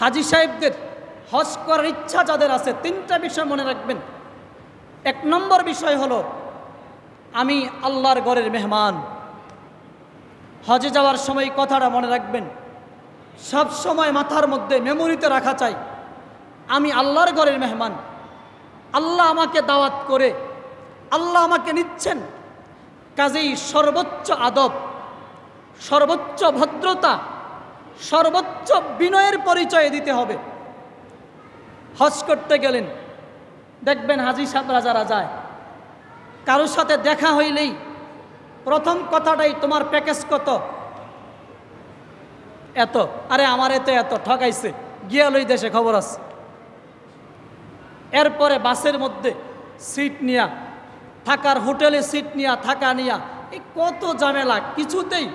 হাজী সাহেবদের হজ করার ইচ্ছা যাদের আছে, তিনটা বিষয় মনে রাখবেন। এক নম্বর বিষয় হলো, আমি আল্লাহর ঘরের মেহমান। হজে যাওয়ার সময় কথাটা মনে রাখবেন, সব সময় মাথার মধ্যে মেমোরিতে রাখা চাই, আমি আল্লাহর ঘরের মেহমান। আল্লাহ আমাকে দাওয়াত করে, আল্লাহ আমাকে নিচ্ছেন, কাজেই সর্বোচ্চ আদব, সর্বোচ্চ ভদ্রতা, সর্বোচ্চ বিনয়ের পরিচয় দিতে হবে। হজ করতে গেলেন, দেখবেন হাজী সাহেবরা যারা যায়, কারোর সাথে দেখা হইলেই প্রথম কথাটাই, তোমার প্যাকেজ কত? এত। আরে আমার এত এত, ঠকাইছে, গিয়া লই দেশে খবর আছে। এরপরে বাসের মধ্যে সিট নিয়া, থাকার হোটেলে সিট নিয়া, থাকা নিয়া, এই কত ঝামেলা। কিছুতেই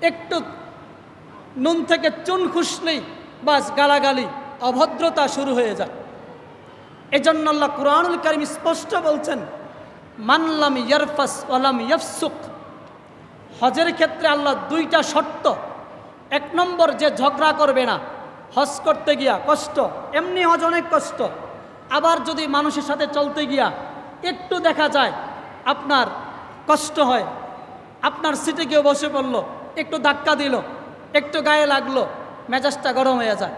একটু নুন থেকে চুন খুসলেই বাস গালাগালি, অভদ্রতা শুরু হয়ে যায়। এজন্য আল্লাহ কুরআনুল কারীম স্পষ্ট বলছেন, মানলাম ইয়ারফাস ওয়ালাম ইয়াফসুক। হজের ক্ষেত্রে আল্লাহ দুইটা শর্ত। এক নম্বর, যে ঝগড়া করবে না। হজ করতে গিয়া কষ্ট, এমনি হজ অনেক কষ্ট, আবার যদি মানুষের সাথে চলতে গিয়া একটু দেখা যায় আপনার কষ্ট হয়, আপনার সিটে কেউ বসে পড়লো, একটু ধাক্কা দিল, একটু গায়ে লাগলো, মেজাজটা গরম হয়ে যায়।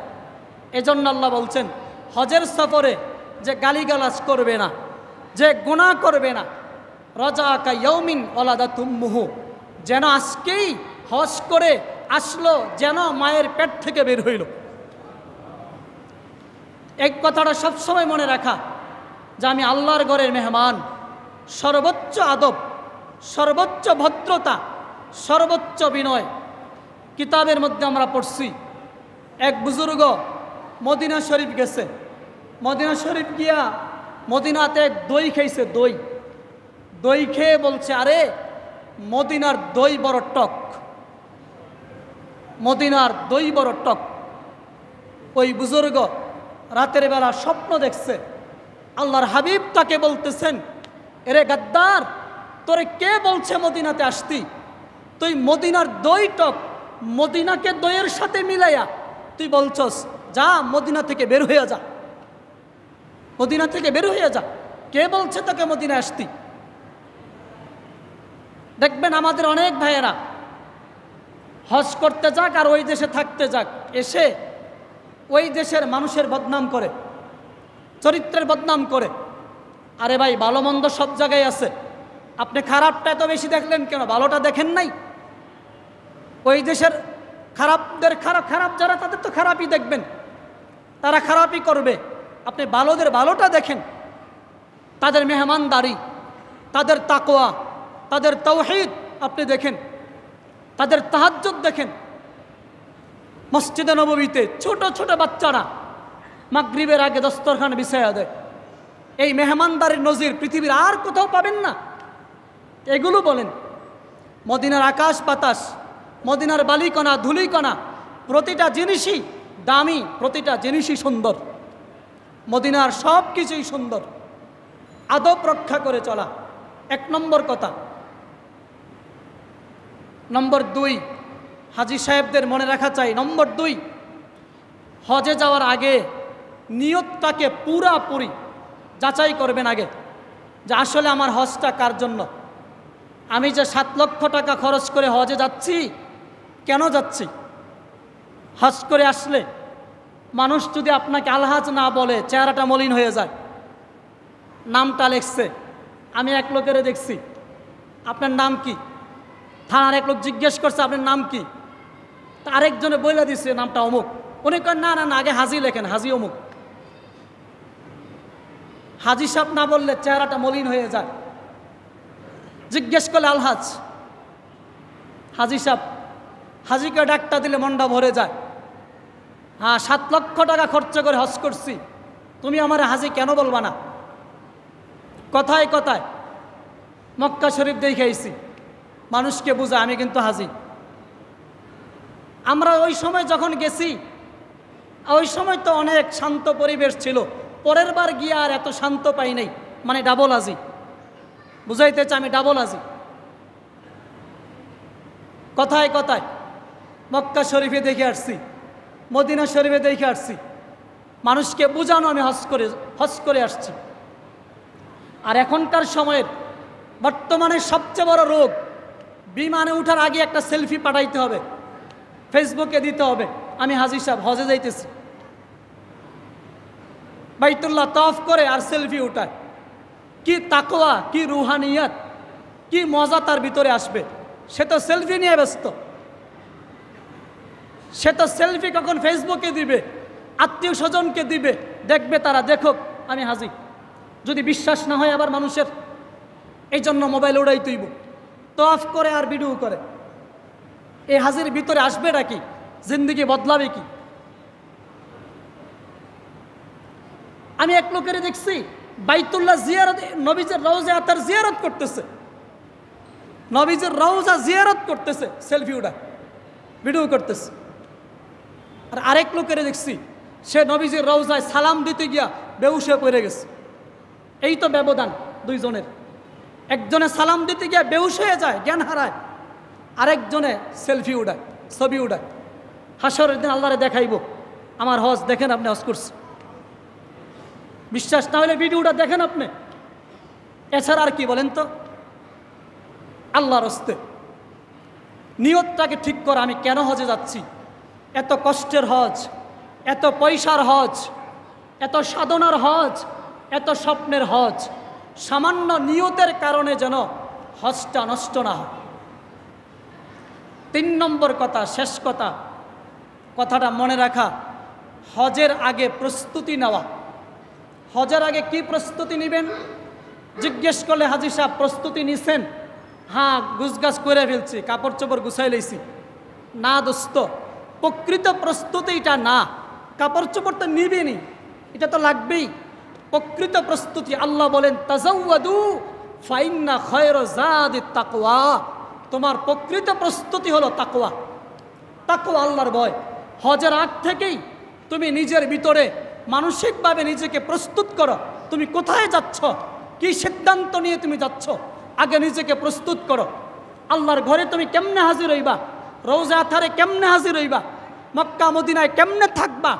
এজন্য আল্লাহ বলছেন, হজের সফরে যে গালিগালাজ করবে না, যে গুনাহ করবে না, রাজাকা ইয়াউমিন ওয়ালাদাতুম্মুহু, যেন আজকেই হজ করে আসলো, যেন মায়ের পেট থেকে বের হইল। এই কথাটা সবসময় মনে রাখা, যে আমি আল্লাহর ঘরের মেহমান। সর্বোচ্চ আদব, সর্বোচ্চ ভদ্রতা, সর্বোচ্চ বিনয়। কিতাবের মধ্যে আমরা পড়ছি, এক বুজুর্গ মদিনা শরীফ গেছে। মদিনা শরীফ গিয়া মদিনাতে দই খাইছে। দই দই খেয়ে বলছে, আরে মদিনার দই বড় টক, মদিনার দই বড় টক। ওই বুজুর্গ রাতের বেলা স্বপ্ন দেখছে, আল্লাহর হাবিব তাকে বলতেছেন, এরে গাদ্দার, তোরে কে বলছে মদিনাতে আসতি? তুই মদিনার দই টক, মদিনাকে দইয়ের সাথে মিলাইয়া তুই বলছস, যা মদিনা থেকে বের হইয়া যা, মদিনা থেকে বের হইয়া যা। কে বলছে তোকে মদিনা আসতি? দেখবেন আমাদের অনেক ভাইয়েরা হজ করতে যাক আর ওই দেশে থাকতে যাক, এসে ওই দেশের মানুষের বদনাম করে, চরিত্রের বদনাম করে। আরে ভাই, ভালো মন্দ সব জায়গায় আছে, আপনি খারাপটা এত বেশি দেখলেন কেন? ভালোটা দেখেন নাই? ওই দেশের খারাপদের খারাপ যারা, তাদের তো খারাপই দেখবেন, তারা খারাপই করবে। আপনি ভালোদের ভালোটা দেখেন, তাদের মেহমানদারি, তাদের তাকওয়া, তাদের তাওহীদ আপনি দেখেন, তাদের তাহাজ্জুদ দেখেন। মসজিদে নববীতে ছোট ছোট বাচ্চারা মাগরিবের আগে দস্তরখান বিছাইয়া দেয়। এই মেহমানদারির নজির পৃথিবীর আর কোথাও পাবেন না। এগুলো বলেন, মদিনার আকাশ বাতাস, মদিনার বালিকণা ধুলিকণা, প্রতিটা জিনিসই দামি, প্রতিটা জিনিসই সুন্দর। মদিনার সব কিছুই সুন্দর। আদব রক্ষা করে চলা এক নম্বর কথা। নম্বর দুই, হাজী সাহেবদের মনে রাখা চাই, নম্বর দুই, হজে যাওয়ার আগে নিয়তটাকে পুরাপুরি যাচাই করবেন আগে, যে আসলে আমার হজটা কার জন্য। আমি যে 7 লক্ষ টাকা খরচ করে হজে যাচ্ছি, কেন যাচ্ছি? হজ করে আসলে মানুষ যদি আপনাকে আলহাজ না বলে, চেহারাটা মলিন হয়ে যায়। নামটা লেখছে, আমি এক লোকেরে দেখছি, আপনার নাম কি? থানার এক লোক জিজ্ঞেস করছে, আপনার নাম কি? তা আরেকজনে বলে দিছে নামটা অমুক। উনি কয়, না না না, আগে হাজি লেখেন, হাজি অমুক। হাজি সাহেব না বললে চেহারাটা মলিন হয়ে যায়। জিজ্ঞেস করলে আলহাজ, হাজি সাহেব, হাজিকে ডাকটা দিলে মনটা ভরে যায়। হ্যাঁ, 7 লক্ষ টাকা খরচ করে হজ করছি, তুমি আমার হাজি কেন বলবা না? কথায় কথায় মক্কা শরীফ দেখাইছি, মানুষকে বুঝা আমি কিন্তু হাজি। আমরা ওই সময় যখন গেছি, ওই সময় তো অনেক শান্ত পরিবেশ ছিল। পরের বার গিয়ে আর এত শান্ত পাই নাই, মানে ডাবল হাজি। বুঝাইতে চাই আমি ডাবল হাজি। কথায় কথায় মক্কা শরীফে দেখে আসছি, মদিনা শরীফে দেখে আসছি, মানুষকে বোঝানো আমি হজ করে আসছি। আর এখনকার সময়ের বর্তমানে সবচেয়ে বড় রোগ, বিমানে উঠার আগে একটা সেলফি পাঠাইতে হবে, ফেসবুকে দিতে হবে, আমি হাজী সাহেব হজে যাইতেছি। বাইতুল্লাহ তওয়াফ করে আর সেলফি উঠায়। কি তাকওয়া, কি রুহানিয়াত, কি মজা তার ভিতরে আসবে। সে তো সেলফি নিয়ে ব্যস্ত, সে তো সেলফি কখন ফেসবুকে দিবে, আত্মীয় স্বজনকে দিবে, দেখবে তারা, দেখো আমি হাজী। যদি বিশ্বাস না হয় আবার মানুষের, এই জন্য মোবাইল ওড়াই তুইব, তওয়াফ করে আর ভিডিও করে। এই হাজির ভিতরে আসবেটা কি? জিন্দেগি বদলাবে কি? আমি এক লোকের দেখছি বাইতুল্লাহ জিয়ারত, নবীজির রওজা তার জিয়ারত করতেছে, নবীজির রওজা জিয়ারত করতেছে, সেলফি উঠা ভিডিও করতেছে। আর আরেক লোকের দেখছি সে নবীজির রওজায় সালাম দিতে গিয়া বেহুশ হয়ে পড়ে গেছে। এই তো ব্যবধান দুইজনের, একজনে সালাম দিতে গিয়া বেহুশ হয়ে যায়, জ্ঞান হারায়, আরেকজনে সেলফি উঠায়, ছবি উঠায়। হাসরের দিন আল্লাহরে দেখাইব আমার হজ দেখেন আপনি হজ করছে। বিশ্বাস না হলে ভিডিওটা দেখেন আপনি। এছাড়া আর কি বলেন তো? আল্লাহর হস্তে নিয়তটাকে ঠিক করা, আমি কেন হজে যাচ্ছি, এত কষ্টের হজ, এত পয়সার হজ, এত সাধনার হজ, এত স্বপ্নের হজ, সামান্য নিয়তের কারণে যেন হজটা নষ্ট না হয়। 3 নম্বর কথা, শেষ কথা, কথাটা মনে রাখা, হজের আগে প্রস্তুতি নেওয়া। হজের আগে কি প্রস্তুতি নেবেন জিজ্ঞেস করলে হাজী সাহেব প্রস্তুতি নিছেন? হ্যাঁ, গুছগাছ করে ফেলছি, কাপড় চোপড় গুছাই লইছি। না দোস্ত, প্রকৃত প্রস্তুতি এটা না। কাপড় চোপড় তো নিবেনি, এটা তো লাগবেই। প্রকৃত প্রস্তুতি, আল্লাহ বলেন তাজাওয়াদু ফাইন্না খায়রা যাদিত তাকওয়া। তোমার প্রকৃত প্রস্তুতি হলো তাকওয়া। তাকওয়া, আল্লাহর ভয়। হজের আগ থেকেই তুমি নিজের ভিতরে মানসিকভাবে নিজেকে প্রস্তুত করো। তুমি কোথায় যাচ্ছ, কি সিদ্ধান্ত নিয়ে তুমি যাচ্ছ, আগে নিজেকে প্রস্তুত করো। আল্লাহর ঘরে তুমি কেমনে হাজির হইবা, রওজা আথারে কেমনে হাজির হইবা, মক্কা মদিনায় কেমনে থাকবা,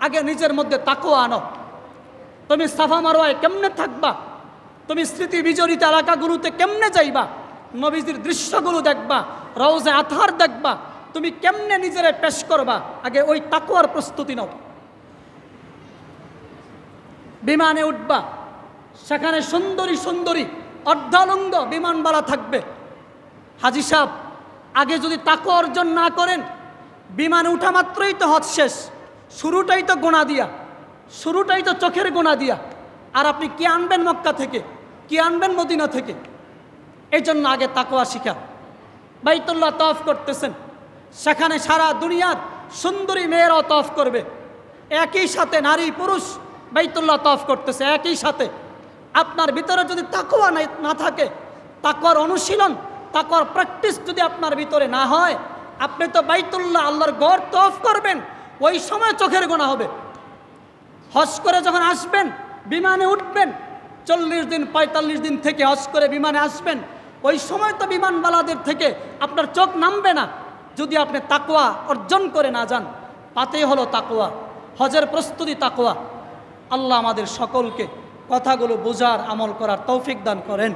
আগে নিজের মধ্যে তাকওয়া আনো। তুমি সাফা মারওয়ায় কেমনে থাকবা, তুমি স্মৃতি বিজড়িত এলাকাগুলোতে কেমনে যাইবা, নবীজির দৃশ্যগুলো দেখবা, রওজা আথার দেখবা, তুমি কেমনে নিজেরে পেশ করবা, আগে ওই তাকওয়ার প্রস্তুতি নাও। বিমানে উঠবা, সেখানে সুন্দরী সুন্দরী অর্ধালঙ্গ বিমানবালা থাকবে। হাজী সাহেব আগে যদি তাকওয়া অর্জন না করেন, বিমানে উঠা মাত্রই তো হজ শেষ, শুরুটাই তো গোনা দিয়া, শুরুটাই তো চোখের গোনা দিয়া। আর আপনি কি আনবেন মক্কা থেকে, কি আনবেন মদিনা থেকে? এই জন্য আগে তাকওয়া শিখা। বাইতুল্লাহ তওয়াফ করতেছেন, সেখানে সারা দুনিয়ার সুন্দরী মেয়েরাও তওয়াফ করবে, একই সাথে নারী পুরুষ বাইতুল্লাহ তওয়াফ করতেছে একই সাথে। আপনার ভিতরে যদি তাকওয়া না থাকে, তাকওয়ার অনুশীলন, তাকওয়ার প্র্যাকটিস যদি আপনার ভিতরে না হয়, আপনি তো বাইতুল্লাহ আল্লাহর ঘর তওয়াফ করবেন, ওই সময় চোখের গোনা হবে। হজ করে যখন আসবেন, বিমানে উঠবেন, 40 দিন 45 দিন থেকে হজ করে বিমানে আসবেন, ওই সময় তো বিমানবালাদের থেকে আপনার চোখ নামবে না, যদি আপনি তাকওয়া অর্জন করে না যান। পাতেই হলো তাকওয়া, হজের প্রস্তুতি তাকওয়া। আল্লাহ আমাদের সকলকে কথাগুলো বোঝার, আমল করার তৌফিক দান করেন।